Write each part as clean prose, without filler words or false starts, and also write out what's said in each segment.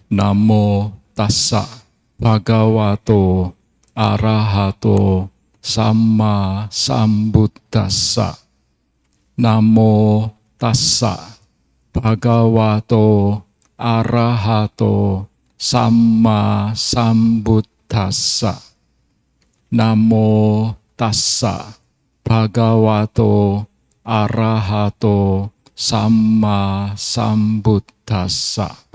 Namo tassa bhagavato arahato samma sambuddhassa. Namo tassa bhagavato arahato samma sambuddhassa. Namo tassa bhagavato arahato samma sambuddhassa.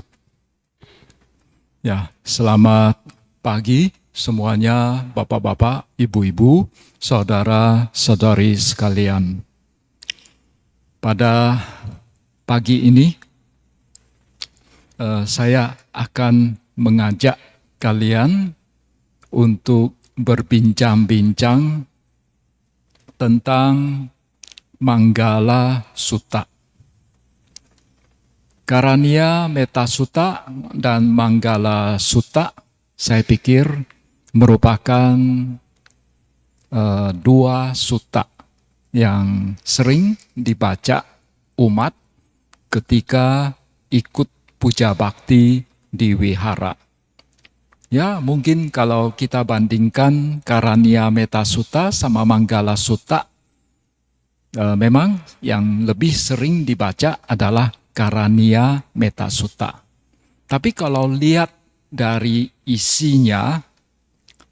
Ya, selamat pagi semuanya, bapak-bapak, ibu-ibu, saudara-saudari sekalian. Pada pagi ini, saya akan mengajak kalian untuk berbincang-bincang tentang Manggala Sutta. Karaniya Metta Sutta dan Manggala Sutta, saya pikir merupakan dua sutta yang sering dibaca umat ketika ikut puja bakti di wihara. Ya, mungkin kalau kita bandingkan Karaniya Metta Sutta sama Manggala Sutta, memang yang lebih sering dibaca adalah Karaniya Metta Sutta. Tapi kalau lihat dari isinya,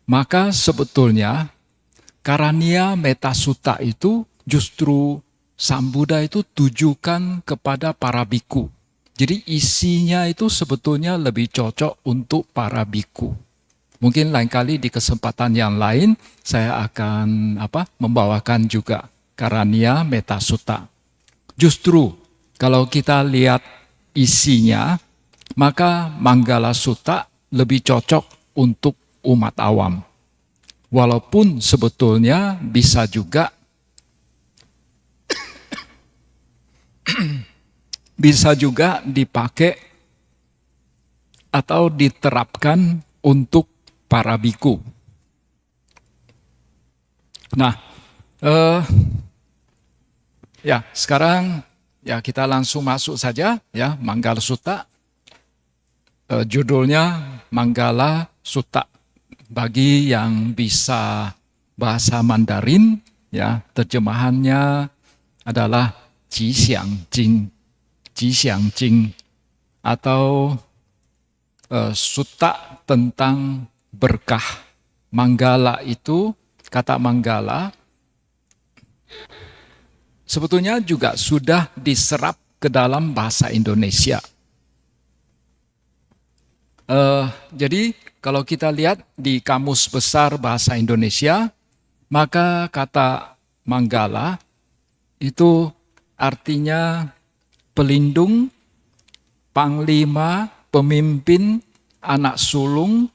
maka sebetulnya Karaniya Metta Sutta itu justru Sang Buddha itu tujukan kepada para biku. Jadi isinya itu sebetulnya lebih cocok untuk para biku. Mungkin lain kali di kesempatan yang lain saya akan membawakan juga Karaniya Metta Sutta. Justru kalau kita lihat isinya, maka Manggala Sutta lebih cocok untuk umat awam. Walaupun sebetulnya bisa juga dipakai atau diterapkan untuk para biku. Nah, sekarang kita langsung masuk saja ya, Manggala Sutta. Judulnya Manggala Sutta. Bagi yang bisa bahasa Mandarin, ya, terjemahannya adalah Jixiang Jing atau sutta tentang berkah. Manggala itu, kata Manggala sebetulnya juga sudah diserap ke dalam bahasa Indonesia. Jadi kalau kita lihat di Kamus Besar Bahasa Indonesia, maka kata Manggala itu artinya pelindung, panglima, pemimpin, anak sulung,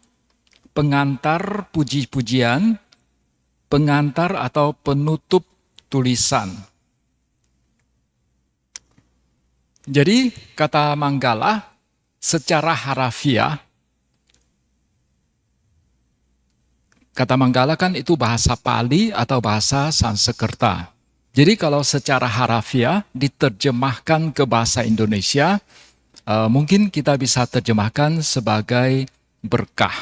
pengantar puji-pujian, pengantar atau penutup tulisan. Jadi kata Manggala secara harafiah, kata Manggala kan itu bahasa Pali atau bahasa Sanskerta. Jadi kalau secara harafiah diterjemahkan ke bahasa Indonesia, mungkin kita bisa terjemahkan sebagai berkah.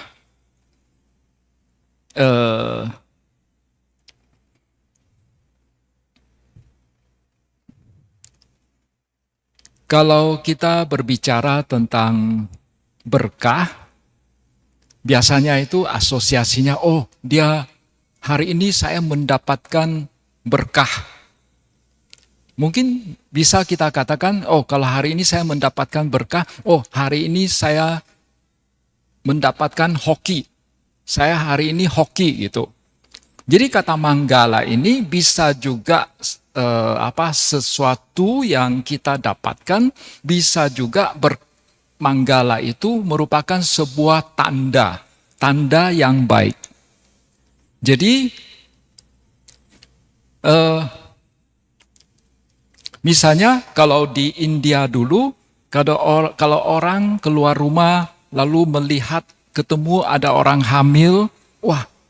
Kalau kita berbicara tentang berkah, biasanya itu asosiasinya, dia hari ini saya mendapatkan berkah. Mungkin bisa kita katakan, kalau hari ini saya mendapatkan berkah, hari ini saya mendapatkan hoki. Saya hari ini hoki gitu. Jadi kata Manggala ini bisa juga sesuatu yang kita dapatkan, bisa juga Manggala itu merupakan sebuah tanda yang baik. Jadi misalnya kalau di India dulu, kalau orang keluar rumah lalu melihat ketemu ada orang hamil,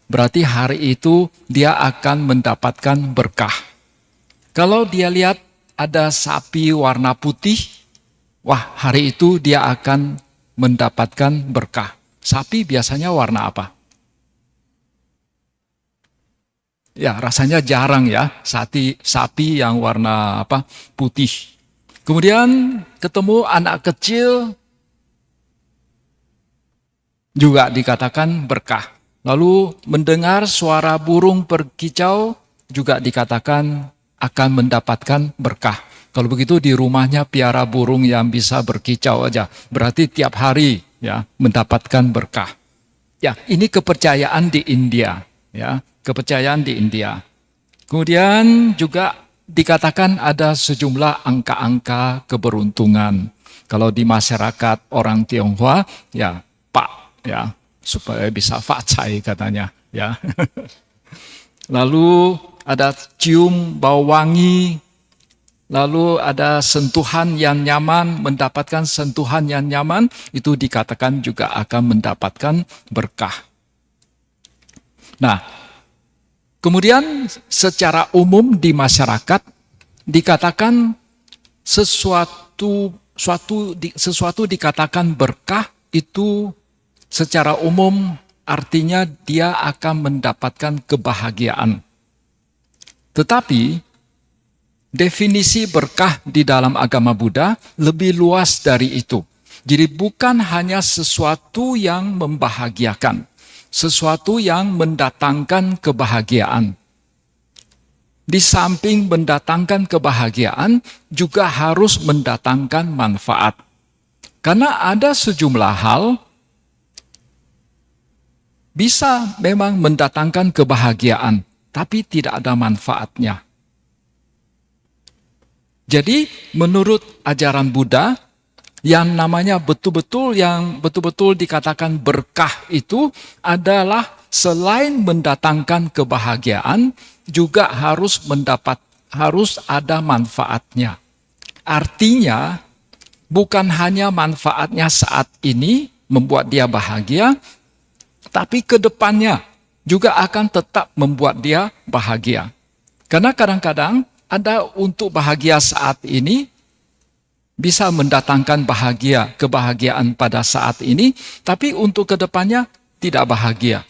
berarti hari itu dia akan mendapatkan berkah. Kalau dia lihat ada sapi warna putih, hari itu dia akan mendapatkan berkah. Sapi biasanya warna apa? Ya, rasanya jarang ya, sapi yang warna apa? Putih. Kemudian ketemu anak kecil juga dikatakan berkah. Lalu mendengar suara burung berkicau juga dikatakan akan mendapatkan berkah. Kalau begitu di rumahnya piara burung yang bisa berkicau aja, berarti tiap hari ya mendapatkan berkah. Ya, ini kepercayaan di India, ya, kepercayaan di India. Kemudian juga dikatakan ada sejumlah angka-angka keberuntungan. Kalau di masyarakat orang Tionghoa, ya Pak, ya supaya bisa facai katanya, ya. Lalu ada cium bau wangi, lalu ada sentuhan yang nyaman, mendapatkan sentuhan yang nyaman, itu dikatakan juga akan mendapatkan berkah. Nah, kemudian secara umum di masyarakat dikatakan sesuatu dikatakan berkah itu secara umum artinya dia akan mendapatkan kebahagiaan. Tetapi definisi berkah di dalam agama Buddha lebih luas dari itu. Jadi bukan hanya sesuatu yang membahagiakan, sesuatu yang mendatangkan kebahagiaan. Di samping mendatangkan kebahagiaan, juga harus mendatangkan manfaat. Karena ada sejumlah hal bisa memang mendatangkan kebahagiaan, tapi tidak ada manfaatnya. Jadi menurut ajaran Buddha, yang namanya betul-betul dikatakan berkah itu adalah selain mendatangkan kebahagiaan, juga harus ada manfaatnya. Artinya, bukan hanya manfaatnya saat ini membuat dia bahagia, tapi ke depannya juga akan tetap membuat dia bahagia. Karena kadang-kadang ada untuk bahagia saat ini, bisa mendatangkan kebahagiaan pada saat ini, tapi untuk ke depannya tidak bahagia.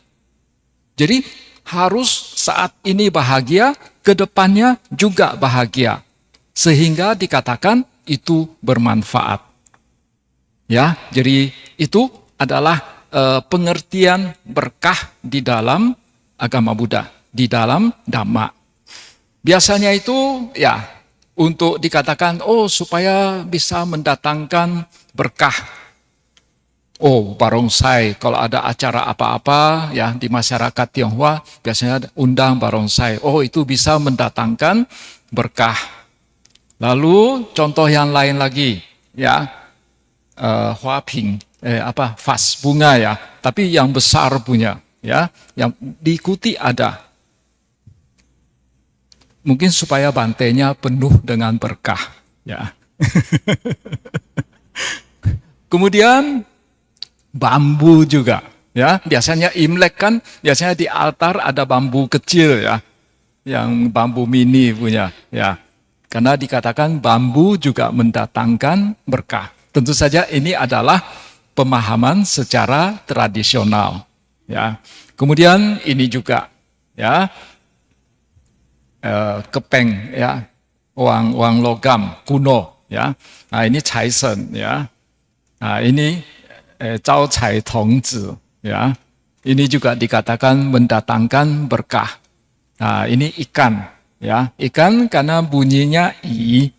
Jadi harus saat ini bahagia, ke depannya juga bahagia. Sehingga dikatakan itu bermanfaat. Ya, jadi itu adalah pengertian berkah di dalam agama Buddha, di dalam Dhamma. Biasanya itu ya untuk dikatakan supaya bisa mendatangkan berkah. Barongsai, kalau ada acara apa-apa ya di masyarakat Tionghoa biasanya undang barongsai. Itu bisa mendatangkan berkah. Lalu contoh yang lain lagi ya, huaping, vas bunga ya, tapi yang besar punya ya, yang diikuti ada. Mungkin supaya bantainya penuh dengan berkah ya. Kemudian bambu juga ya, biasanya Imlek kan biasanya di altar ada bambu kecil ya, yang bambu mini punya ya. Karena dikatakan bambu juga mendatangkan berkah. Tentu saja ini adalah pemahaman secara tradisional ya. Kemudian ini juga ya, kepeng ya, uang logam kuno ya. Nah ini caisen ya. Nah ini Zhao Cai Tong Zi ya. Ini juga dikatakan mendatangkan berkah. Nah ini ikan ya. Ikan karena bunyinya i,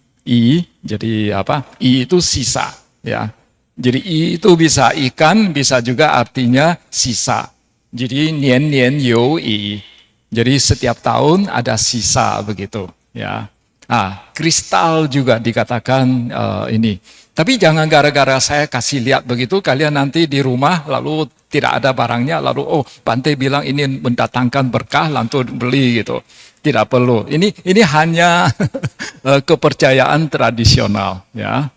jadi apa? I itu sisa ya. Jadi i itu bisa ikan, bisa juga artinya sisa. Jadi nian you i. Jadi setiap tahun ada sisa begitu ya. Kristal juga dikatakan ini. Tapi jangan gara-gara saya kasih lihat begitu, kalian nanti di rumah lalu tidak ada barangnya, lalu Bante bilang ini mendatangkan berkah, lalu beli gitu. Tidak perlu. Ini hanya kepercayaan tradisional ya.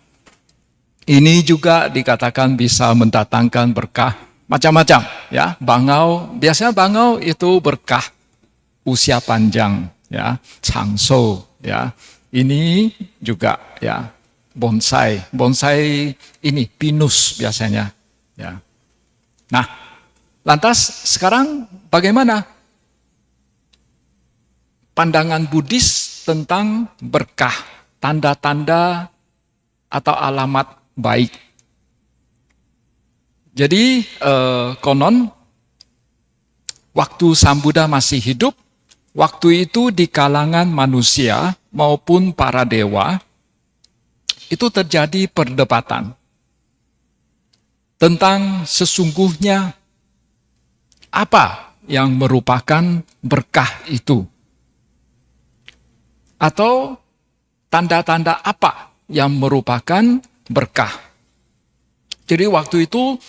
Ini juga dikatakan bisa mendatangkan berkah macam-macam ya. Bangau, biasanya bangau itu berkah usia panjang ya, changshou ya. Ini juga ya, bonsai ini pinus biasanya Ya. Nah, lantas sekarang bagaimana pandangan Buddhis tentang berkah, tanda-tanda atau alamat baik? Jadi konon waktu Sang Buddha masih hidup, waktu itu di kalangan manusia maupun para dewa, itu terjadi perdebatan tentang sesungguhnya apa yang merupakan berkah itu. Atau tanda-tanda apa yang merupakan berkah. Jadi waktu itu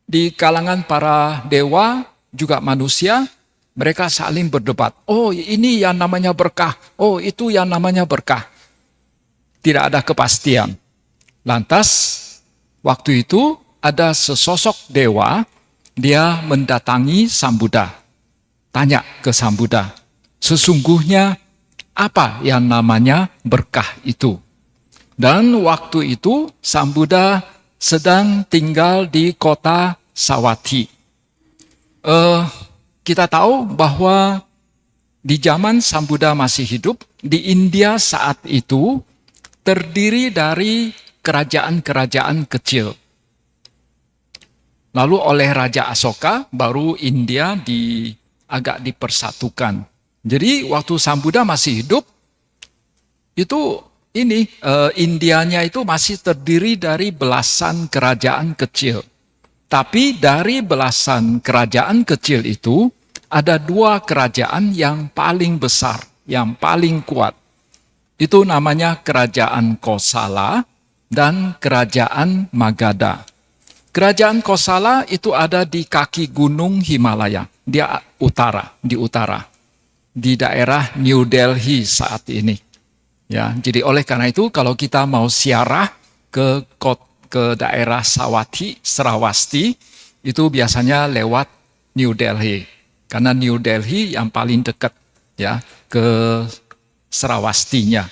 di kalangan para dewa, juga manusia, mereka saling berdebat. Oh, ini yang namanya berkah. Oh, itu yang namanya berkah. Tidak ada kepastian. Lantas, waktu itu ada sesosok dewa, dia mendatangi Sang Buddha. Tanya ke Sang Buddha, sesungguhnya apa yang namanya berkah itu? Dan waktu itu Sang Buddha sedang tinggal di kota Savatthi. Kita tahu bahwa di zaman Sang Buddha masih hidup, di India saat itu terdiri dari kerajaan-kerajaan kecil. Lalu oleh Raja Asoka, baru India agak dipersatukan. Jadi waktu Sang Buddha masih hidup, itu Indianya itu masih terdiri dari belasan kerajaan kecil. Tapi dari belasan kerajaan kecil itu, ada dua kerajaan yang paling besar, yang paling kuat. Itu namanya Kerajaan Kosala dan Kerajaan Magadha. Kerajaan Kosala itu ada di kaki gunung Himalaya, di utara, di daerah New Delhi saat ini. Ya, jadi oleh karena itu kalau kita mau ziarah ke daerah Sravasti, itu biasanya lewat New Delhi. Karena New Delhi yang paling dekat ya ke Sravastinya.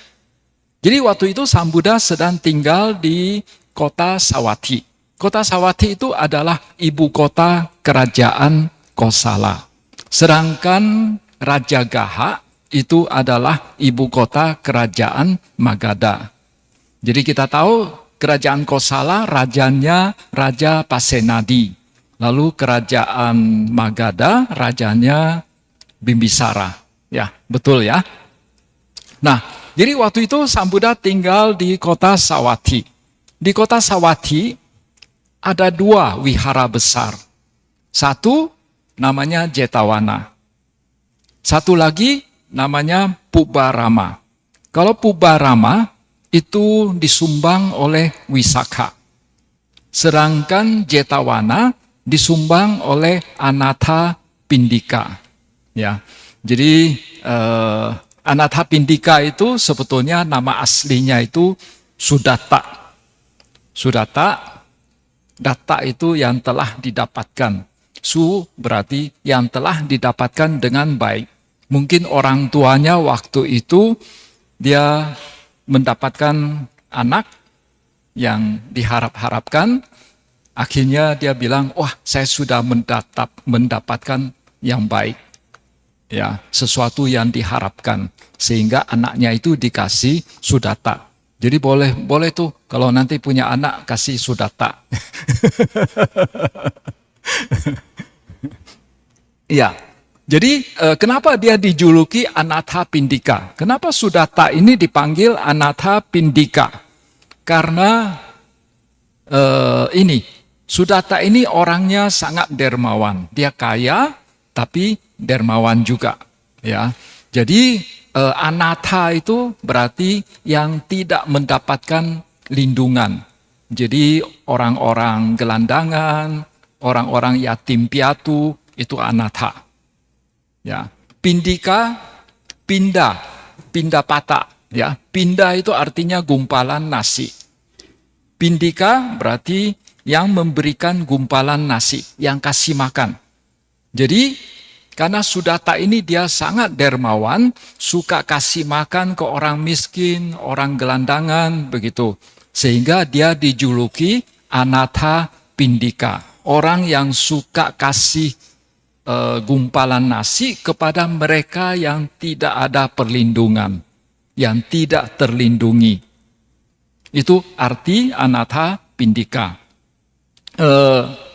Jadi waktu itu Sang Buddha sedang tinggal di kota Savatthi. Kota Savatthi itu adalah ibu kota kerajaan Kosala. Sedangkan Rajagaha itu adalah ibu kota kerajaan Magadha. Jadi kita tahu kerajaan Kosala rajanya Raja Pasenadi. Lalu kerajaan Magadha rajanya Bimbisara. Ya, betul ya. Nah, jadi waktu itu Sang Buddha tinggal di kota Savatthi. Di kota Savatthi ada dua wihara besar. Satu namanya Jetawana. Satu lagi namanya Pubarama. Kalau Pubarama itu disumbang oleh Wisakha. Sedangkan Jetawana disumbang oleh Anatha Pindika. Ya. Jadi Anatha Pindika itu sebetulnya nama aslinya itu Sudatta. Sudatta, datta itu yang telah didapatkan. Su berarti yang telah didapatkan dengan baik. Mungkin orang tuanya waktu itu dia mendapatkan anak yang diharap-harapkan, akhirnya dia bilang, wah saya sudah mendapatkan yang baik. Ya, sesuatu yang diharapkan. Sehingga anaknya itu dikasih Sudatta. Jadi boleh tuh kalau nanti punya anak kasih Sudatta. Ya. Jadi kenapa dia dijuluki Anatha Pindika? Kenapa Sudatta ini dipanggil Anatha Pindika? Karena Sudatta ini orangnya sangat dermawan. Dia kaya tapi dermawan juga. Ya, jadi Anatha itu berarti yang tidak mendapatkan lindungan. Jadi orang-orang gelandangan, orang-orang yatim piatu itu Anatha. Ya, Pindika, pindah patah. Ya, pindah itu artinya gumpalan nasi. Pindika berarti yang memberikan gumpalan nasi, yang kasih makan. Jadi karena Sudatta ini dia sangat dermawan, suka kasih makan ke orang miskin, orang gelandangan, begitu. Sehingga dia dijuluki Anatha Pindika. Orang yang suka kasih gumpalan nasi kepada mereka yang tidak ada perlindungan, yang tidak terlindungi. Itu arti Anatha Pindika.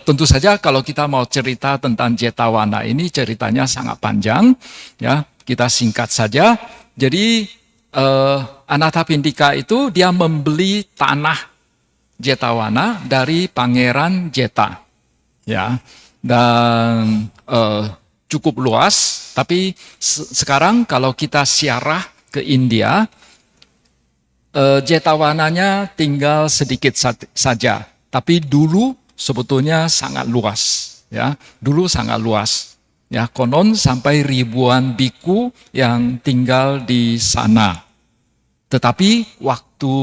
Tentu saja kalau kita mau cerita tentang Jetawana ini ceritanya sangat panjang, ya kita singkat saja. Jadi Anatha Pindika itu dia membeli tanah Jetawana dari Pangeran Jeta, ya, dan cukup luas. Tapi sekarang kalau kita ziarah ke India, Jetawananya tinggal sedikit saja. Tapi dulu sebetulnya sangat luas, ya. Dulu sangat luas, ya. Konon sampai ribuan biku yang tinggal di sana. Tetapi waktu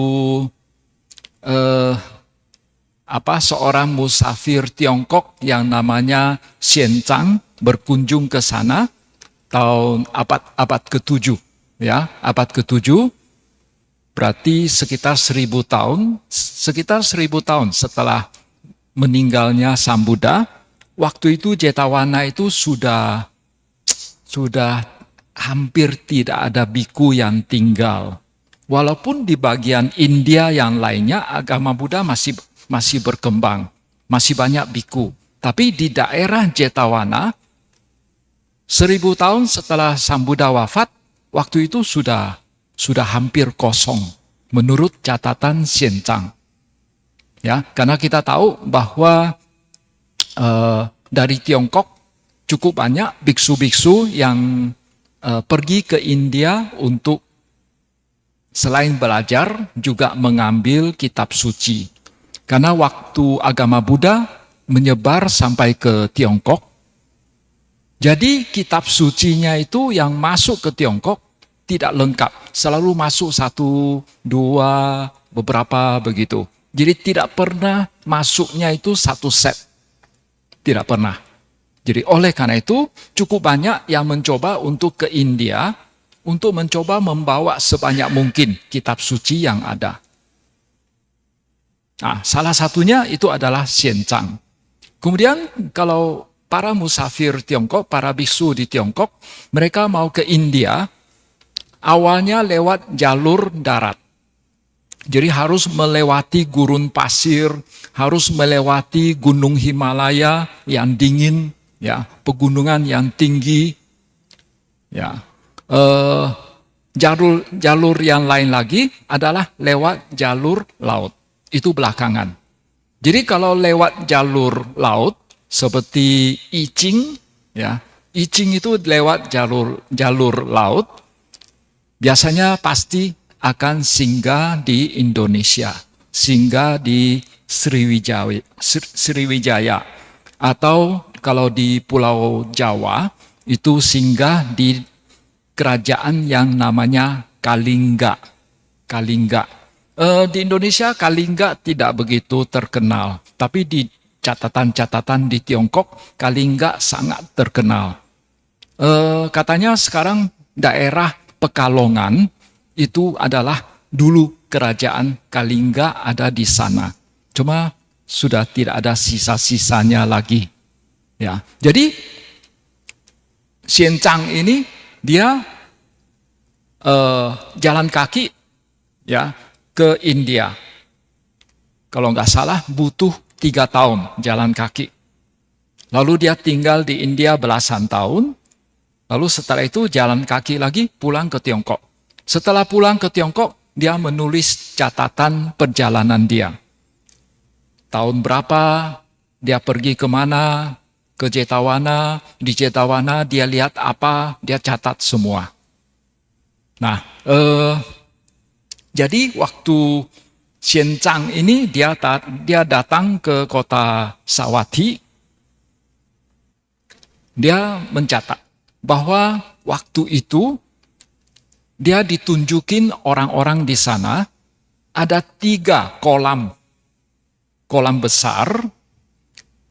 seorang musafir Tiongkok yang namanya Xian Zhang berkunjung ke sana tahun abad ke-7, ya, abad ke-7. Berarti sekitar 1000 tahun setelah meninggalnya Sang Buddha. Waktu itu Jetawana itu sudah hampir tidak ada biku yang tinggal. Walaupun di bagian India yang lainnya agama Buddha masih berkembang, masih banyak biku. Tapi di daerah Jetawana 1000 tahun setelah Sang Buddha wafat, waktu itu sudah hampir kosong menurut catatan Xian Zhang. Ya, karena kita tahu bahwa dari Tiongkok cukup banyak biksu-biksu yang pergi ke India untuk selain belajar juga mengambil kitab suci. Karena waktu agama Buddha menyebar sampai ke Tiongkok, jadi kitab sucinya itu yang masuk ke Tiongkok tidak lengkap, selalu masuk 1, 2, beberapa begitu. Jadi tidak pernah masuknya itu satu set, tidak pernah. Jadi oleh karena itu cukup banyak yang mencoba untuk ke India, untuk mencoba membawa sebanyak mungkin kitab suci yang ada. Nah, salah satunya itu adalah Xian Zhang. Kemudian kalau para musafir Tiongkok, para biksu di Tiongkok, mereka mau ke India, awalnya lewat jalur darat. Jadi harus melewati gurun pasir, harus melewati gunung Himalaya yang dingin, ya, pegunungan yang tinggi, ya. Jalur yang lain lagi adalah lewat jalur laut. Itu belakangan. Jadi kalau lewat jalur laut seperti Yiqing, ya, Yiqing itu lewat jalur laut, biasanya pasti akan singgah di Indonesia, singgah di Sriwijaya, atau kalau di Pulau Jawa itu singgah di kerajaan yang namanya Kalingga. Di Indonesia Kalingga tidak begitu terkenal, tapi di catatan-catatan di Tiongkok Kalingga sangat terkenal. Katanya sekarang daerah Pekalongan itu adalah dulu kerajaan Kalingga ada di sana. Cuma sudah tidak ada sisa-sisanya lagi. Ya, jadi Xian Zhang ini dia jalan kaki, ya, ke India. Kalau nggak salah butuh 3 tahun jalan kaki. Lalu dia tinggal di India belasan tahun. Lalu setelah itu jalan kaki lagi pulang ke Tiongkok. Setelah pulang ke Tiongkok, dia menulis catatan perjalanan dia. Tahun berapa, dia pergi kemana, ke Jetawana, di Jetawana dia lihat apa, dia catat semua. Nah, jadi waktu Xian Zhang ini dia datang ke kota Sawathi, dia mencatat bahwa waktu itu dia ditunjukin orang-orang di sana ada 3 kolam besar,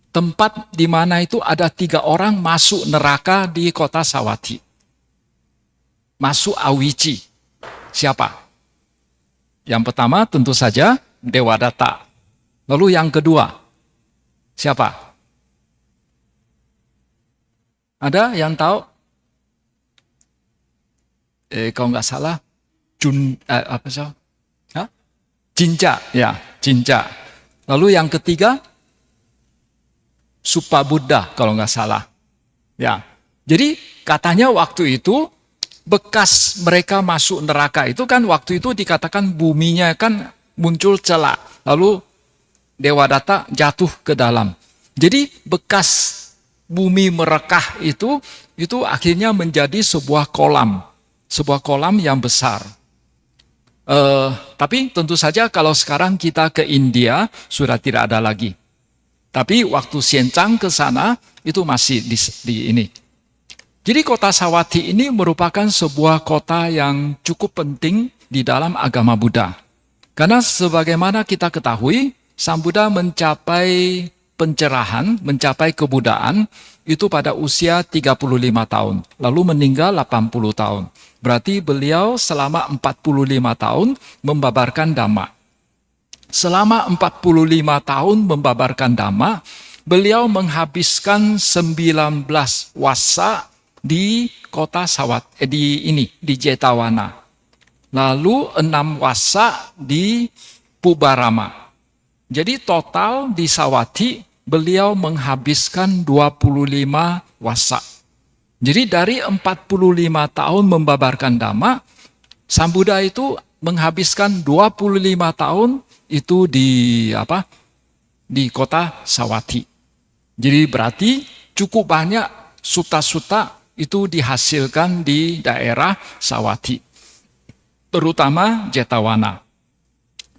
tempat di mana itu ada 3 orang masuk neraka di kota Sawathi. Masuk Awici. Siapa? Yang pertama tentu saja Dewadatta. Lalu yang kedua, siapa? Ada yang tahu? Kalau nggak salah, apa sih? Jinja, ya, Jinja. Lalu yang ketiga, Supabuddha kalau nggak salah. Ya, jadi katanya waktu itu bekas mereka masuk neraka itu kan waktu itu dikatakan buminya kan muncul celah. Lalu Dewadatta jatuh ke dalam. Jadi bekas bumi merekah itu akhirnya menjadi sebuah kolam yang besar. Tapi tentu saja kalau sekarang kita ke India sudah tidak ada lagi. Tapi waktu Xianzang ke sana itu masih di ini. Jadi kota Sawathi ini merupakan sebuah kota yang cukup penting di dalam agama Buddha. Karena sebagaimana kita ketahui, Sang Buddha mencapai pencerahan, mencapai kebuddhaan itu pada usia 35 tahun, lalu meninggal 80 tahun. Berarti beliau selama 45 tahun membabarkan Dhamma. Selama 45 tahun membabarkan Dhamma, beliau menghabiskan 19 wasa di kota di Jetawana. Lalu 6 wasa di Pubarama. Jadi total di Sawathi beliau menghabiskan 25 wasa. Jadi dari 45 tahun membabarkan Dhamma, Sang Buddha itu menghabiskan 25 tahun itu di kota Sawathi. Jadi berarti cukup banyak sutta-sutta itu dihasilkan di daerah Sawathi. Terutama Jetawana.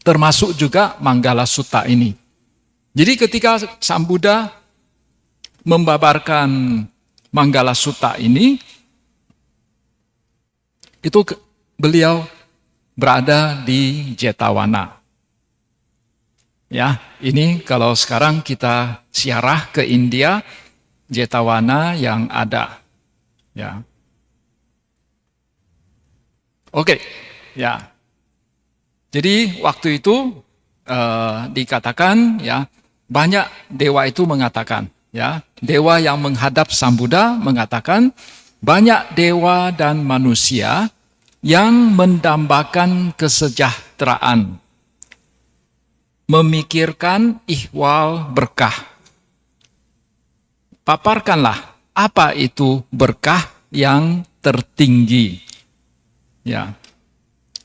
Termasuk juga Manggala Sutta ini. Jadi ketika Sang Buddha membabarkan Manggala Sutta ini, itu beliau berada di Jetawana. Ya, ini kalau sekarang kita ziarah ke India, Jetawana yang ada. Ya. Oke, ya. Jadi waktu itu dikatakan ya banyak dewa itu mengatakan ya dewa yang menghadap Sang Buddha mengatakan banyak dewa dan manusia yang mendambakan kesejahteraan, memikirkan ihwal berkah. Paparkanlah apa itu berkah yang tertinggi. Ya.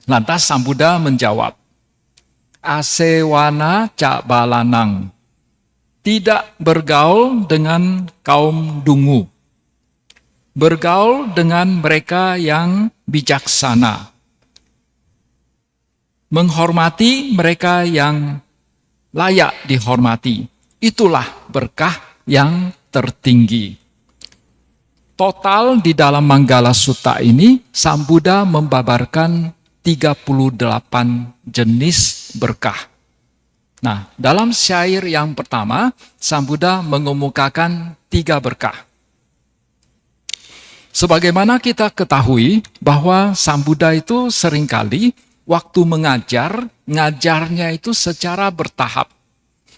Lantas Sang Buddha menjawab, Asewana ca balanang, tidak bergaul dengan kaum dungu, bergaul dengan mereka yang bijaksana, menghormati mereka yang layak dihormati. Itulah berkah yang tertinggi. Total di dalam Manggala Sutta ini, Sang Buddha membabarkan 38 jenis berkah. Nah, dalam syair yang pertama, Sang Buddha mengemukakan 3 berkah. Sebagaimana kita ketahui bahwa Sang Buddha itu seringkali waktu ngajarnya itu secara bertahap.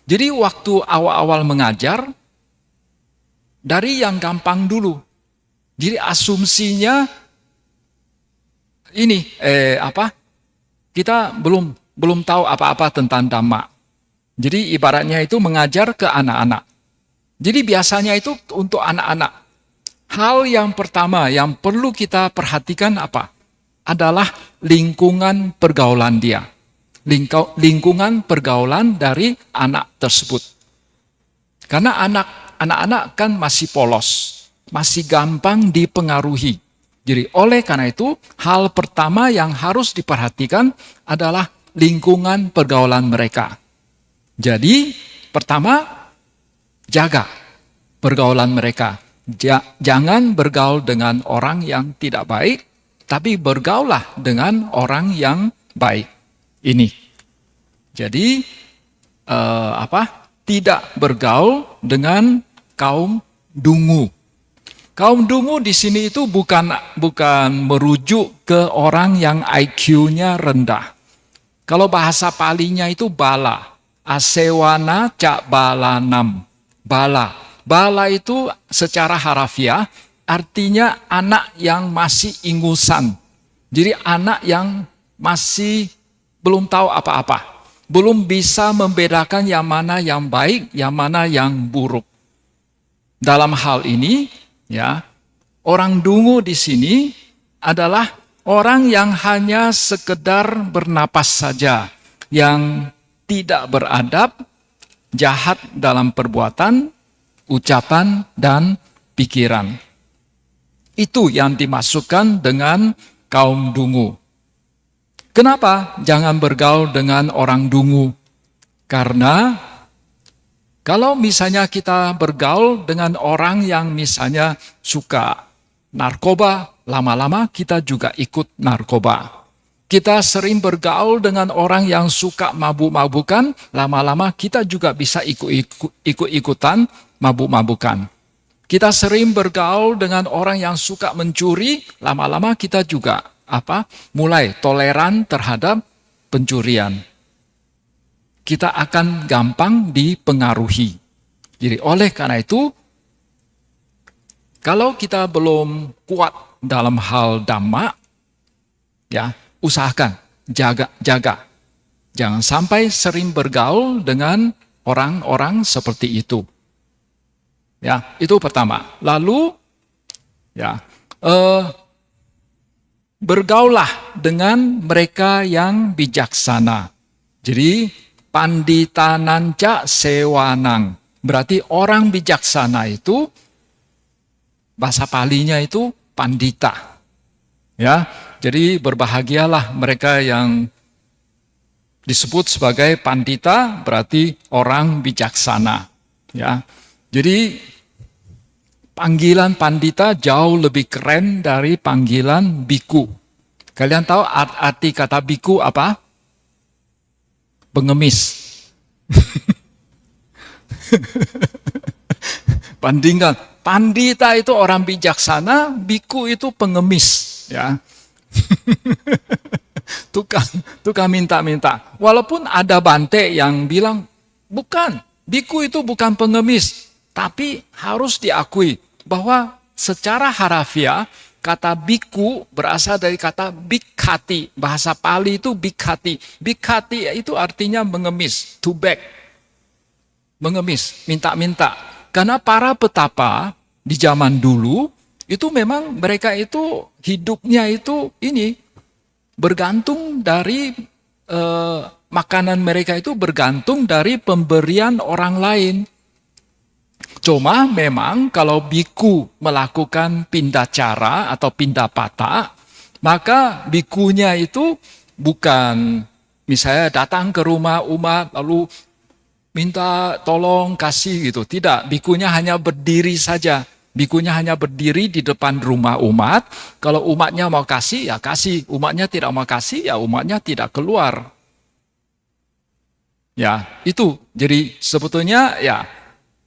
Jadi waktu awal-awal mengajar, dari yang gampang dulu. Jadi asumsinya ini kita belum tahu apa-apa tentang Dhamma. Jadi ibaratnya itu mengajar ke anak-anak. Jadi biasanya itu untuk anak-anak. Hal yang pertama yang perlu kita perhatikan apa? Adalah lingkungan pergaulan dia. Lingkungan pergaulan dari anak tersebut. Karena anak-anak kan masih polos, masih gampang dipengaruhi. Jadi oleh karena itu, hal pertama yang harus diperhatikan adalah lingkungan pergaulan mereka. Jadi, pertama, jaga pergaulan mereka. Jangan bergaul dengan orang yang tidak baik, tapi bergaullah dengan orang yang baik. Ini. Jadi, tidak bergaul dengan kaum dungu. Kaum dungu di sini itu bukan merujuk ke orang yang IQ-nya rendah. Kalau bahasa Palinya itu bala. Asewana cak balanam. Bala. Bala itu secara harafiah artinya anak yang masih ingusan. Jadi anak yang masih belum tahu apa-apa. Belum bisa membedakan yang mana yang baik, yang mana yang buruk. Dalam hal ini, ya, orang dungu di sini adalah orang yang hanya sekedar bernapas saja, yang tidak beradab, jahat dalam perbuatan, ucapan, dan pikiran. Itu yang dimasukkan dengan kaum dungu. Kenapa jangan bergaul dengan orang dungu? Karena kalau misalnya kita bergaul dengan orang yang misalnya suka narkoba, lama-lama kita juga ikut narkoba. Kita sering bergaul dengan orang yang suka mabuk-mabukan, lama-lama kita juga bisa ikut-ikutan mabuk-mabukan. Kita sering bergaul dengan orang yang suka mencuri, lama-lama kita juga mulai toleran terhadap pencurian. Kita akan gampang dipengaruhi. Jadi oleh karena itu, kalau kita belum kuat dalam hal dhamma, ya, usahakan jaga. Jangan sampai sering bergaul dengan orang-orang seperti itu. Ya, itu pertama. Lalu, ya, bergaulah dengan mereka yang bijaksana. Jadi, panditananca sewanang. Berarti orang bijaksana itu, bahasa Palinya itu pandita. Ya, jadi berbahagialah mereka yang disebut sebagai pandita, berarti orang bijaksana. Ya, jadi panggilan pandita jauh lebih keren dari panggilan biku. Kalian tahu arti kata biku apa? Pengemis. Bandingkan, pandita itu orang bijaksana, biku itu pengemis, ya. tukang minta-minta. Walaupun ada Bante yang bilang, bukan, biku itu bukan pengemis, tapi harus diakui bahwa secara harafiah kata biku berasal dari kata bikhati. Bahasa Pali itu bikhati. Bikhati itu artinya mengemis, to beg. Mengemis, minta-minta. Karena para petapa di zaman dulu, itu memang mereka itu hidupnya itu bergantung dari makanan mereka itu bergantung dari pemberian orang lain. Cuma memang kalau biku melakukan pindacara atau pindapata, maka bikunya itu bukan misalnya datang ke rumah umat lalu minta tolong kasih gitu. Tidak, bikunya hanya berdiri saja. Bikunya hanya berdiri di depan rumah umat. Kalau umatnya mau kasih, ya kasih. Umatnya tidak mau kasih, ya umatnya tidak keluar. Ya, itu. Jadi sebetulnya ya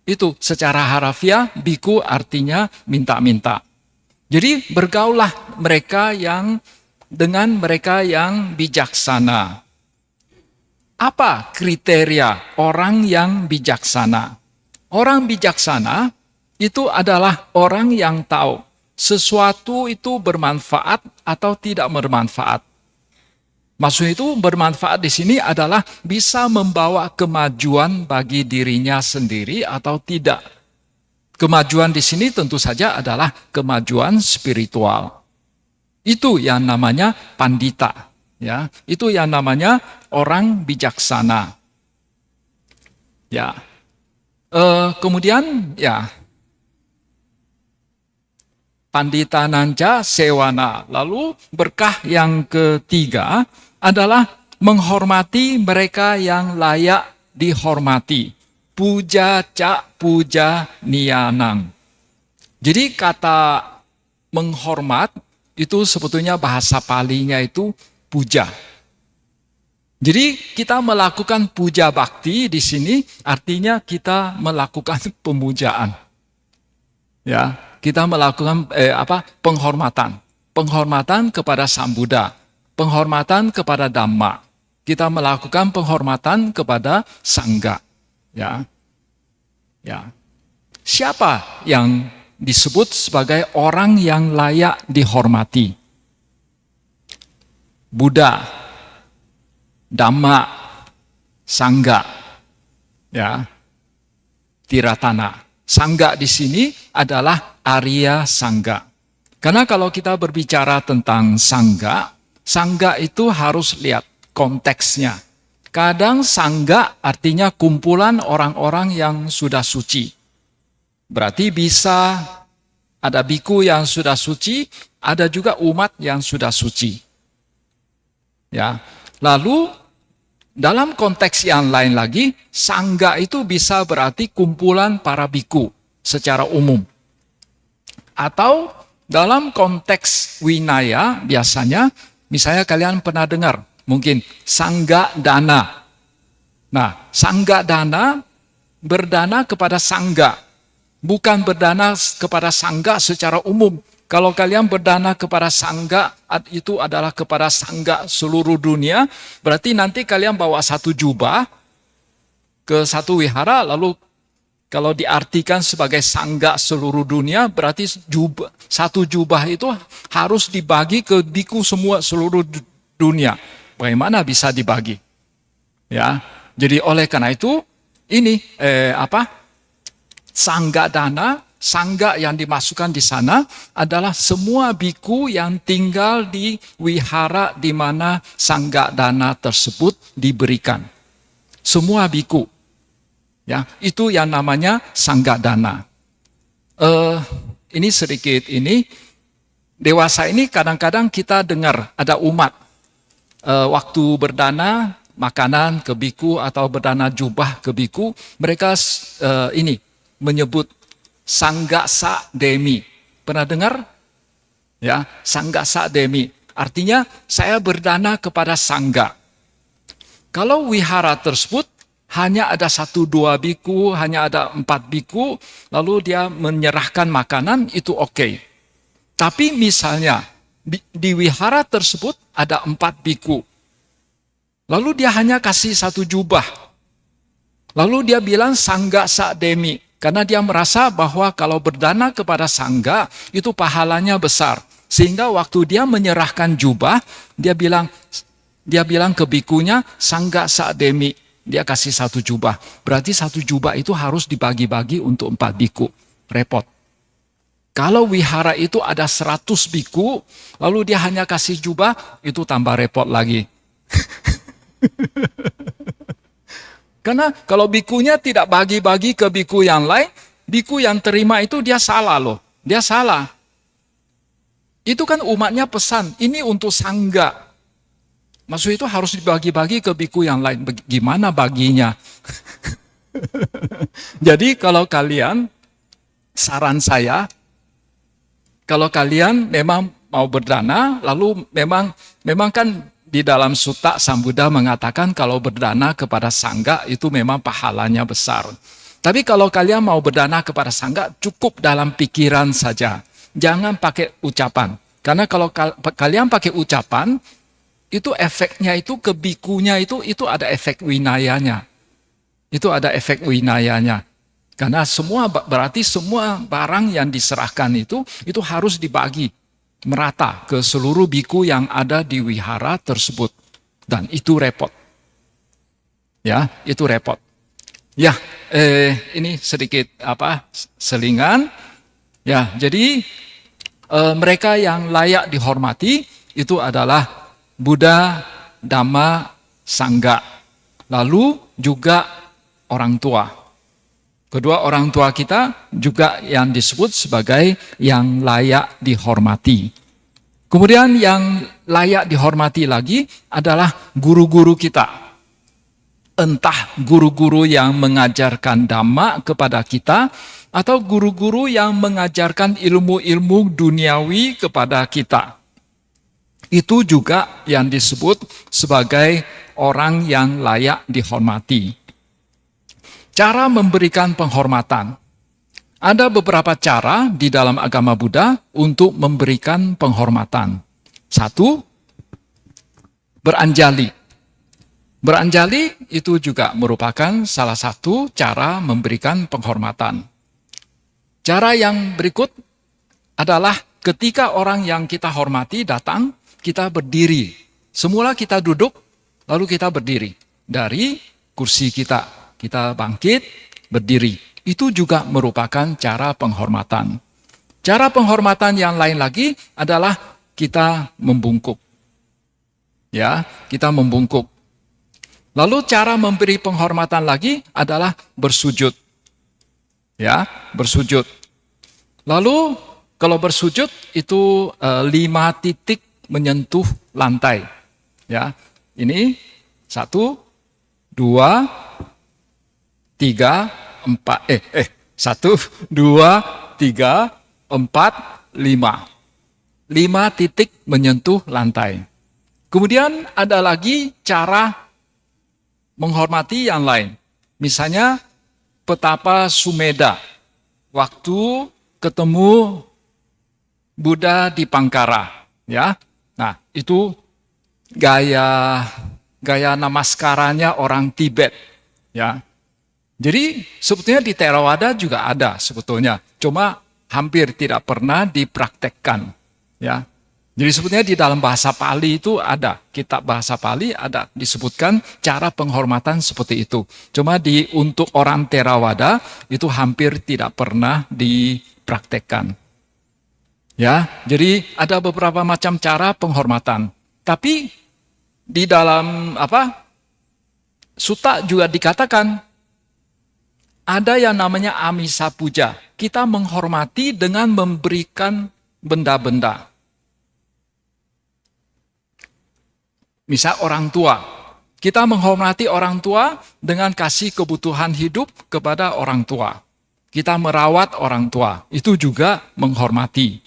itu secara harafiah biku artinya minta-minta. Jadi bergaulah dengan mereka yang bijaksana. Apa kriteria orang yang bijaksana? Orang bijaksana itu adalah orang yang tahu sesuatu itu bermanfaat atau tidak bermanfaat. Maksud itu bermanfaat di sini adalah bisa membawa kemajuan bagi dirinya sendiri atau tidak. Kemajuan di sini tentu saja adalah kemajuan spiritual. Itu yang namanya pandita. Ya, itu yang namanya orang bijaksana. Ya, kemudian ya, panditananca sewana. Lalu berkah yang ketiga adalah menghormati mereka yang layak dihormati. Puja cak puja nianang. Jadi kata menghormat itu sebetulnya bahasa Palinya itu puja. Jadi kita melakukan puja bakti di sini artinya kita melakukan pemujaan. Ya, kita melakukan penghormatan. Penghormatan kepada Sang Buddha, penghormatan kepada Dhamma. kita melakukan penghormatan kepada sangga. Ya. Ya. Siapa yang disebut sebagai orang yang layak dihormati? Buddha, Dhamma, Sangga, ya, Tiratana. Sangga di sini adalah Arya Sangga. Karena kalau kita berbicara tentang Sangga, Sangga itu harus lihat konteksnya. Kadang Sangga artinya kumpulan orang-orang yang sudah suci. Berarti bisa ada biku yang sudah suci, ada juga umat yang sudah suci. Ya, lalu dalam konteks yang lain lagi, sangga itu bisa berarti kumpulan para biku secara umum. Atau dalam konteks winaya biasanya, misalnya kalian pernah dengar, mungkin sangga dana. Nah, sangga dana berdana kepada sangga, bukan berdana kepada sangga secara umum. Kalau kalian berdana kepada sangga, itu adalah kepada sangga seluruh dunia, berarti nanti kalian bawa satu jubah ke satu wihara, lalu kalau diartikan sebagai sangga seluruh dunia, berarti satu jubah itu harus dibagi ke biku semua seluruh dunia. Bagaimana bisa dibagi? Ya, jadi oleh karena itu, ini sangga dana, sangga yang dimasukkan di sana adalah semua biku yang tinggal di wihara di mana sangga dana tersebut diberikan. Semua biku. Ya, itu yang namanya sangga dana. Ini sedikit ini. Dewasa ini kadang-kadang kita dengar ada umat waktu berdana makanan ke biku atau berdana jubah ke biku, mereka ini menyebut Sanggasa Demi. Pernah dengar? Ya, Sanggasa Demi. Artinya saya berdana kepada sangga. Kalau wihara tersebut hanya ada 1-2 biku, hanya ada 4 biku, lalu dia menyerahkan makanan, itu oke. Tapi misalnya di wihara tersebut ada 4 biku. Lalu dia hanya kasih 1 jubah. Lalu dia bilang Sanggasa Demi. Karena dia merasa bahwa kalau berdana kepada sangga, itu pahalanya besar. Sehingga waktu dia menyerahkan jubah, dia bilang ke bikunya, Sanggasa Demi. Dia kasih 1 jubah. Berarti 1 jubah itu harus dibagi-bagi untuk 4 biku. Repot. Kalau wihara itu ada 100 biku, lalu dia hanya kasih jubah, itu tambah repot lagi. Karena kalau bikunya tidak bagi-bagi ke biku yang lain, biku yang terima itu dia salah loh. Dia salah. Itu kan umatnya pesan, ini untuk sangga. Maksud itu harus dibagi-bagi ke biku yang lain. Gimana baginya? Jadi kalau kalian, saran saya, kalau kalian memang mau berdana, lalu memang kan di dalam Sutta Sang Buddha mengatakan kalau berdana kepada sangga itu memang pahalanya besar. Tapi kalau kalian mau berdana kepada sangga, cukup dalam pikiran saja. Jangan pakai ucapan. Karena kalau kalian pakai ucapan, itu efeknya itu ke bikunya itu ada efek winayanya. Itu ada efek winayanya. Karena berarti semua barang yang diserahkan itu harus dibagi merata ke seluruh biku yang ada di wihara tersebut. Dan itu repot. Ya, itu repot. Ya, ini sedikit selingan. Ya, jadi mereka yang layak dihormati itu adalah Buddha, Dhamma, Sangga. Lalu juga orang tua. Kedua orang tua kita juga yang disebut sebagai yang layak dihormati. Kemudian yang layak dihormati lagi adalah guru-guru kita. Entah guru-guru yang mengajarkan Dhamma kepada kita, atau guru-guru yang mengajarkan ilmu-ilmu duniawi kepada kita. Itu juga yang disebut sebagai orang yang layak dihormati. Cara memberikan penghormatan. Ada beberapa cara di dalam agama Buddha untuk memberikan penghormatan. 1, beranjali. Beranjali itu juga merupakan salah satu cara memberikan penghormatan. Cara yang berikut adalah ketika orang yang kita hormati datang, kita berdiri. Semula kita duduk, lalu kita berdiri. Dari kursi kita, kita bangkit, berdiri. Itu juga merupakan cara penghormatan. Cara penghormatan yang lain lagi adalah kita membungkuk. Ya, kita membungkuk. Lalu cara memberi penghormatan lagi adalah bersujud. Ya, bersujud. Lalu kalau bersujud itu 5 titik menyentuh lantai. Ya, ini 1, 2, 3, 4. 1, 2, 3, 4, 5. 5 titik menyentuh lantai. Kemudian ada lagi cara menghormati yang lain. Misalnya petapa Sumeda. Waktu ketemu Buddha di Pangkara, ya. Nah, itu gaya namaskaranya orang Tibet, ya. Jadi sebetulnya di Theravada juga ada sebetulnya, cuma hampir tidak pernah dipraktekkan, ya. Jadi sebetulnya di dalam bahasa Pali itu ada, kitab bahasa Pali ada disebutkan cara penghormatan seperti itu. Cuma untuk orang Theravada itu hampir tidak pernah dipraktekkan. Ya, jadi ada beberapa macam cara penghormatan. Tapi di dalam Sutta juga dikatakan ada yang namanya Amisa Puja. Kita menghormati dengan memberikan benda-benda. Misal orang tua, kita menghormati orang tua dengan kasih kebutuhan hidup kepada orang tua. Kita merawat orang tua, itu juga menghormati.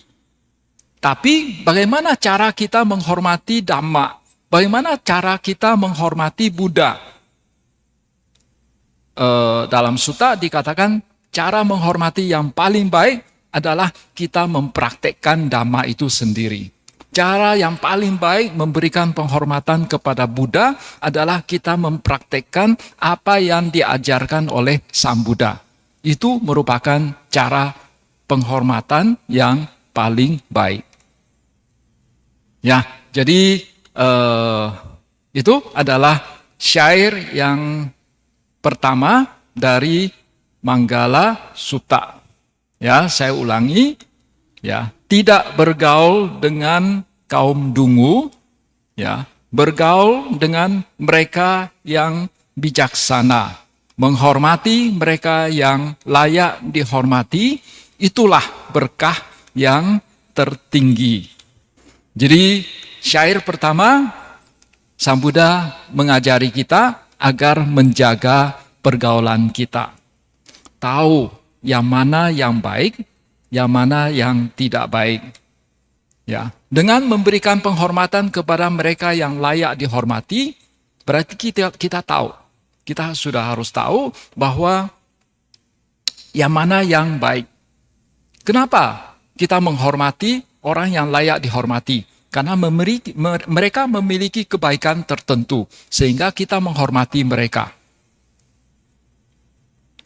Tapi bagaimana cara kita menghormati Dhamma? Bagaimana cara kita menghormati Buddha? Dalam Sutta dikatakan cara menghormati yang paling baik adalah kita mempraktekkan Dhamma itu sendiri. Cara yang paling baik memberikan penghormatan kepada Buddha adalah kita mempraktekkan apa yang diajarkan oleh Sang Buddha. Itu merupakan cara penghormatan yang paling baik. Ya, jadi itu adalah syair yang pertama dari Manggala Sutta. Ya, saya ulangi. Ya, tidak bergaul dengan kaum dungu, ya, bergaul dengan mereka yang bijaksana, menghormati mereka yang layak dihormati, itulah berkah yang tertinggi. Jadi syair pertama, Sang Buddha mengajari kita agar menjaga pergaulan kita. Tahu yang mana yang baik, yang mana yang tidak baik. Ya, dengan memberikan penghormatan kepada mereka yang layak dihormati, berarti kita tahu, kita sudah harus tahu bahwa yang mana yang baik. Kenapa kita menghormati orang yang layak dihormati? Karena mereka memiliki kebaikan tertentu, sehingga kita menghormati mereka.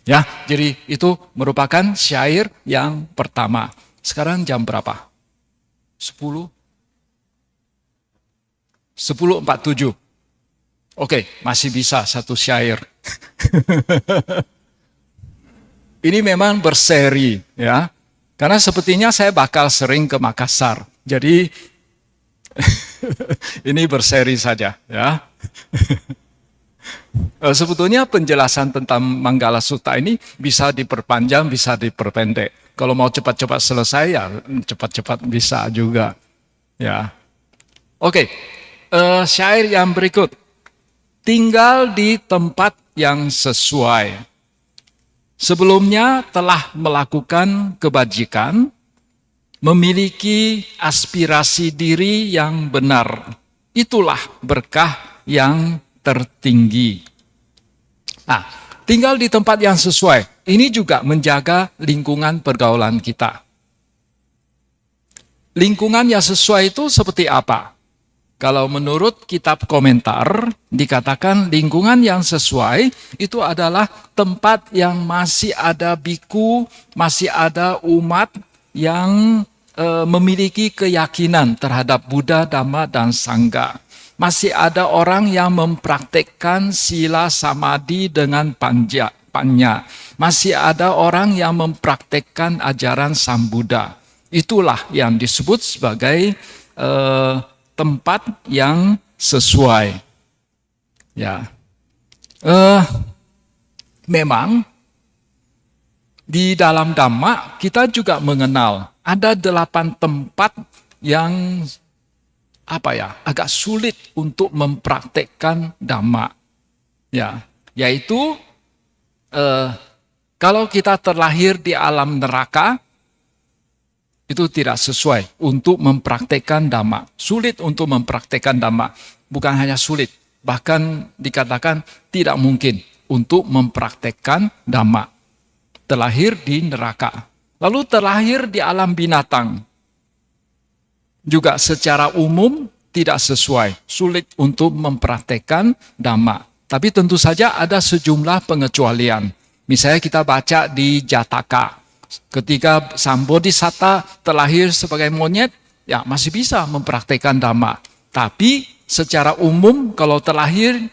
Ya, jadi itu merupakan syair yang pertama. Sekarang jam berapa? 10? 10.47. Oke, masih bisa satu syair. Ini memang berseri, ya. Karena sepertinya saya bakal sering ke Makassar. Jadi ini berseri saja, ya. Sebetulnya penjelasan tentang Manggala Sutta ini bisa diperpanjang, bisa diperpendek. Kalau mau cepat-cepat selesai, ya cepat-cepat bisa juga. Ya, oke. Syair yang berikut. Tinggal di tempat yang sesuai. Sebelumnya telah melakukan kebajikan, memiliki aspirasi diri yang benar. Itulah berkah yang tertinggi. Nah, tinggal di tempat yang sesuai. Ini juga menjaga lingkungan pergaulan kita. Lingkungan yang sesuai itu seperti apa? Kalau menurut kitab komentar, dikatakan lingkungan yang sesuai itu adalah tempat yang masih ada biku, masih ada umat yang memiliki keyakinan terhadap Buddha, Dhamma, dan Sangha. Masih ada orang yang mempraktekkan sila samadhi dengan panya. Masih ada orang yang mempraktekkan ajaran Sang Buddha. Itulah yang disebut sebagai tempat yang sesuai. Ya, memang di dalam Dhamma kita juga mengenal ada 8 tempat yang agak sulit untuk mempraktekkan Dhamma. Ya, yaitu kalau kita terlahir di alam neraka, itu tidak sesuai untuk mempraktekkan Dhamma. Sulit untuk mempraktekkan Dhamma. Bukan hanya sulit, bahkan dikatakan tidak mungkin untuk mempraktekkan Dhamma. Terlahir di neraka. Lalu terlahir di alam binatang. Juga secara umum tidak sesuai. Sulit untuk mempraktekkan Dhamma. Tapi tentu saja ada sejumlah pengecualian. Misalnya kita baca di Jataka. Ketika Sang Bodhisatta terlahir sebagai monyet, ya masih bisa mempraktekkan Dhamma. Tapi secara umum kalau terlahir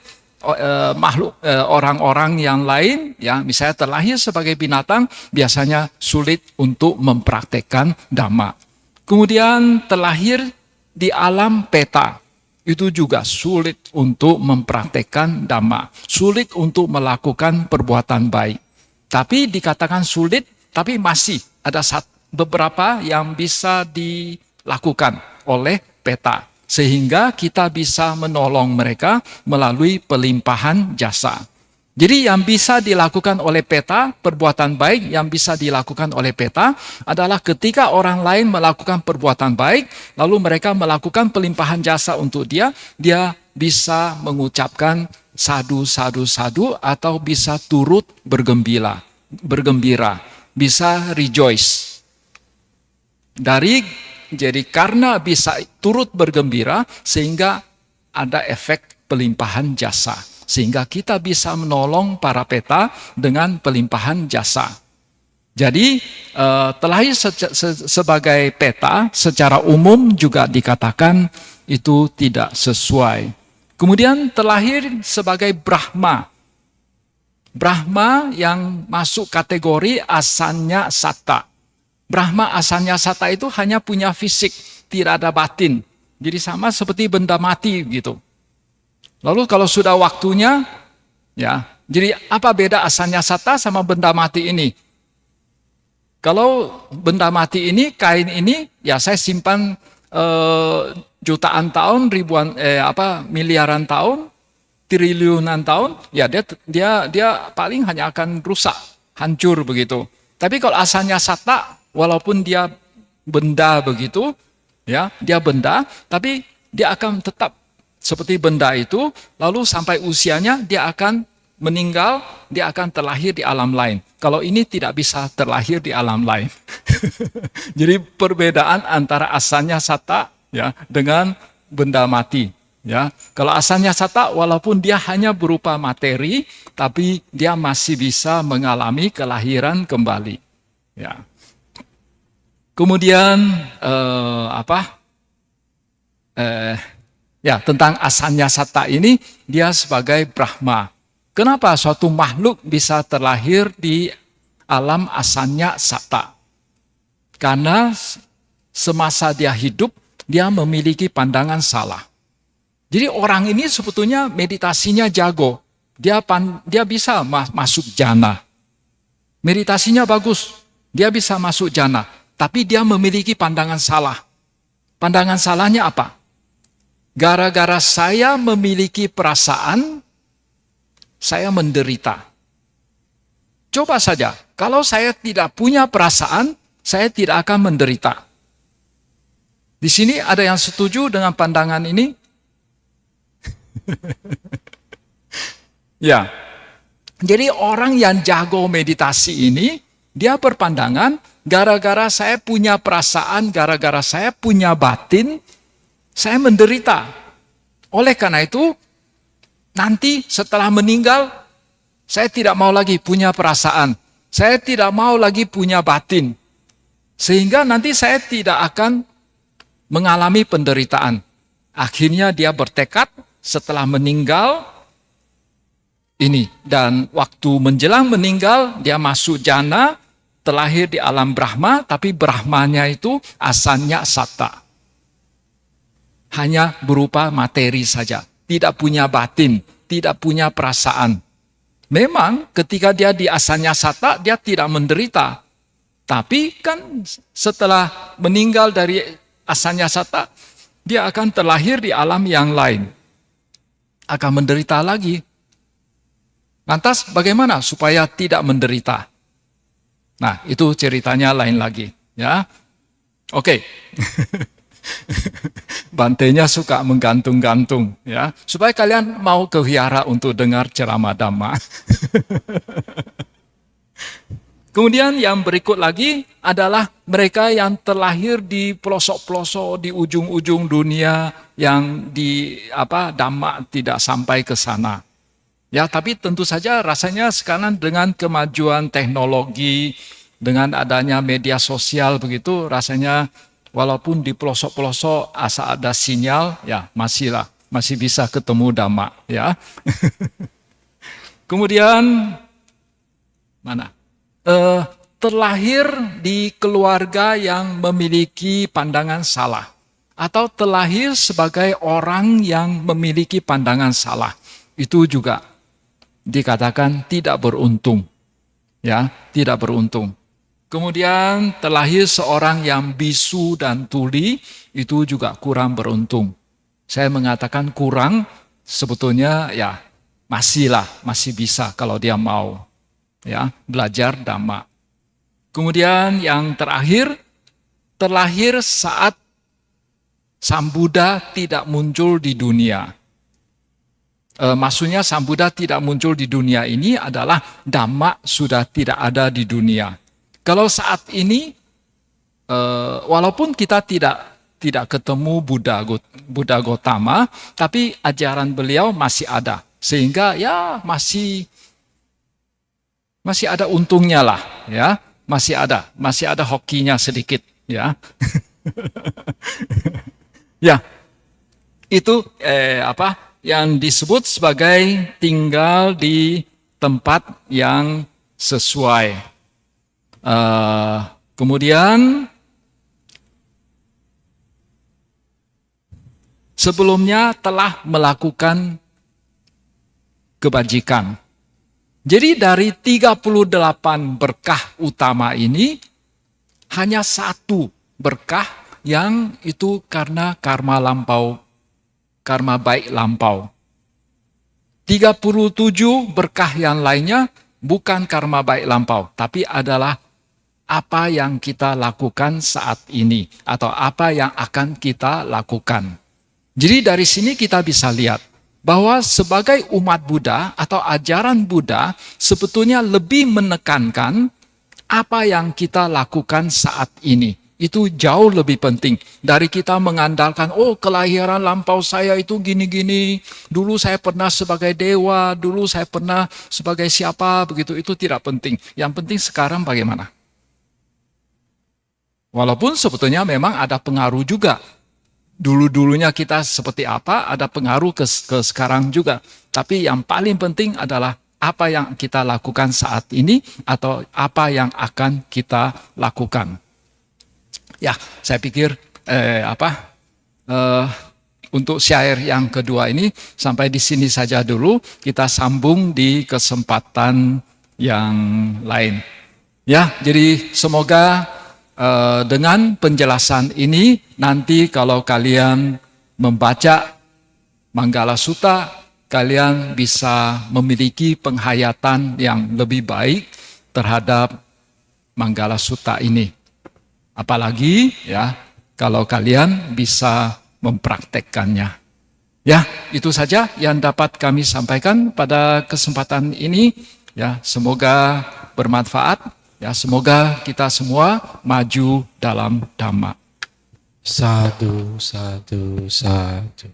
makhluk orang-orang yang lain, ya misalnya terlahir sebagai binatang, biasanya sulit untuk mempraktekkan Dhamma. Kemudian terlahir di alam peta, itu juga sulit untuk mempraktekkan Dhamma. Sulit untuk melakukan perbuatan baik. Tapi dikatakan sulit, tapi masih ada beberapa yang bisa dilakukan oleh peta. Sehingga kita bisa menolong mereka melalui pelimpahan jasa. Jadi yang bisa dilakukan oleh peta, perbuatan baik yang bisa dilakukan oleh peta adalah ketika orang lain melakukan perbuatan baik, lalu mereka melakukan pelimpahan jasa untuk dia bisa mengucapkan sadu, sadu, sadu, atau bisa turut bergembira. Bisa rejoice. Jadi karena bisa turut bergembira sehingga ada efek pelimpahan jasa. Sehingga kita bisa menolong para peta dengan pelimpahan jasa. Jadi terlahir sebagai peta secara umum juga dikatakan itu tidak sesuai. Kemudian terlahir sebagai Brahma. Brahma yang masuk kategori asanya satta. Brahma asanya satta itu hanya punya fisik, tidak ada batin. Jadi sama seperti benda mati gitu. Lalu kalau sudah waktunya, ya, jadi apa beda asanya satta sama benda mati ini? Kalau benda mati ini, kain ini, ya saya simpan jutaan tahun, miliaran tahun, triliunan tahun, ya dia paling hanya akan rusak, hancur begitu. Tapi kalau asalnya satta, walaupun dia benda begitu, ya dia benda, tapi dia akan tetap seperti benda itu, lalu sampai usianya dia akan meninggal, dia akan terlahir di alam lain. Kalau ini tidak bisa terlahir di alam lain. Jadi perbedaan antara asalnya satta, ya, dengan benda mati. Ya, kalau asalnya satta, walaupun dia hanya berupa materi, tapi dia masih bisa mengalami kelahiran kembali. Ya. Kemudian tentang asalnya satta ini, dia sebagai Brahma. Kenapa suatu makhluk bisa terlahir di alam asalnya satta? Karena semasa dia hidup, dia memiliki pandangan salah. Jadi orang ini sebetulnya meditasinya jago. Dia bisa masuk jana. Meditasinya bagus. Dia bisa masuk jana. Tapi dia memiliki pandangan salah. Pandangan salahnya apa? Gara-gara saya memiliki perasaan, saya menderita. Coba saja, kalau saya tidak punya perasaan, saya tidak akan menderita. Di sini ada yang setuju dengan pandangan ini? Ya, jadi orang yang jago meditasi ini, dia berpandangan, gara-gara saya punya perasaan, gara-gara saya punya batin, saya menderita. Oleh karena itu, nanti setelah meninggal, saya tidak mau lagi punya perasaan. Saya tidak mau lagi punya batin. Sehingga nanti saya tidak akan mengalami penderitaan. Akhirnya dia bertekad setelah meninggal ini. Dan waktu menjelang meninggal, dia masuk jana, terlahir di alam Brahma, tapi Brahmanya itu asalnya satta. Hanya berupa materi saja. Tidak punya batin, tidak punya perasaan. Memang ketika dia di asalnya satta, dia tidak menderita. Tapi kan setelah meninggal dari asalnya satta, dia akan terlahir di alam yang lain. Akan menderita lagi. Lantas bagaimana supaya tidak menderita? Nah, itu ceritanya lain lagi. Ya, oke. Bantainya suka menggantung-gantung. Ya, supaya kalian mau ke wihara untuk dengar ceramah Dhamma. Kemudian yang berikut lagi adalah mereka yang terlahir di pelosok-pelosok, di ujung-ujung dunia yang di Dhamma tidak sampai ke sana. Ya, tapi tentu saja rasanya sekarang dengan kemajuan teknologi, dengan adanya media sosial begitu, rasanya walaupun di pelosok-pelosok asal ada sinyal, ya masih bisa ketemu Dhamma. Ya. Kemudian mana? Terlahir di keluarga yang memiliki pandangan salah atau terlahir sebagai orang yang memiliki pandangan salah, itu juga dikatakan tidak beruntung, ya, tidak beruntung. Kemudian terlahir seorang yang bisu dan tuli, itu juga kurang beruntung. Saya mengatakan kurang, sebetulnya ya masih bisa kalau dia mau. Ya, belajar Dhamma. Kemudian yang terakhir, terlahir saat Sang Buddha tidak muncul di dunia. Maksudnya Sang Buddha tidak muncul di dunia ini adalah Dhamma sudah tidak ada di dunia. Kalau saat ini, walaupun kita tidak ketemu Buddha Gautama, tapi ajaran beliau masih ada. Sehingga ya masih ada untungnya lah, ya, masih ada hokinya sedikit, ya. Ya, itu yang disebut sebagai tinggal di tempat yang sesuai. Kemudian sebelumnya telah melakukan kebajikan. Jadi dari 38 berkah utama ini, hanya satu berkah yang itu karena karma lampau, karma baik lampau. 37 berkah yang lainnya bukan karma baik lampau, tapi adalah apa yang kita lakukan saat ini, atau apa yang akan kita lakukan. Jadi dari sini kita bisa lihat, bahwa sebagai umat Buddha atau ajaran Buddha sebetulnya lebih menekankan apa yang kita lakukan saat ini. Itu jauh lebih penting dari kita mengandalkan, kelahiran lampau saya itu gini-gini, dulu saya pernah sebagai dewa, dulu saya pernah sebagai siapa, begitu, itu tidak penting. Yang penting sekarang bagaimana. Walaupun sebetulnya memang ada pengaruh juga. Dulu-dulunya kita seperti apa, ada pengaruh ke sekarang juga. Tapi yang paling penting adalah apa yang kita lakukan saat ini atau apa yang akan kita lakukan. Ya, saya pikir untuk syair yang kedua ini sampai di sini saja dulu. Kita sambung di kesempatan yang lain. Ya, jadi semoga dengan penjelasan ini, nanti kalau kalian membaca Manggala Sutta, kalian bisa memiliki penghayatan yang lebih baik terhadap Manggala Sutta ini. Apalagi ya kalau kalian bisa mempraktekkannya. Ya, itu saja yang dapat kami sampaikan pada kesempatan ini. Ya, semoga bermanfaat. Ya, semoga kita semua maju dalam Dhamma. Sadhu, sadhu, sadhu.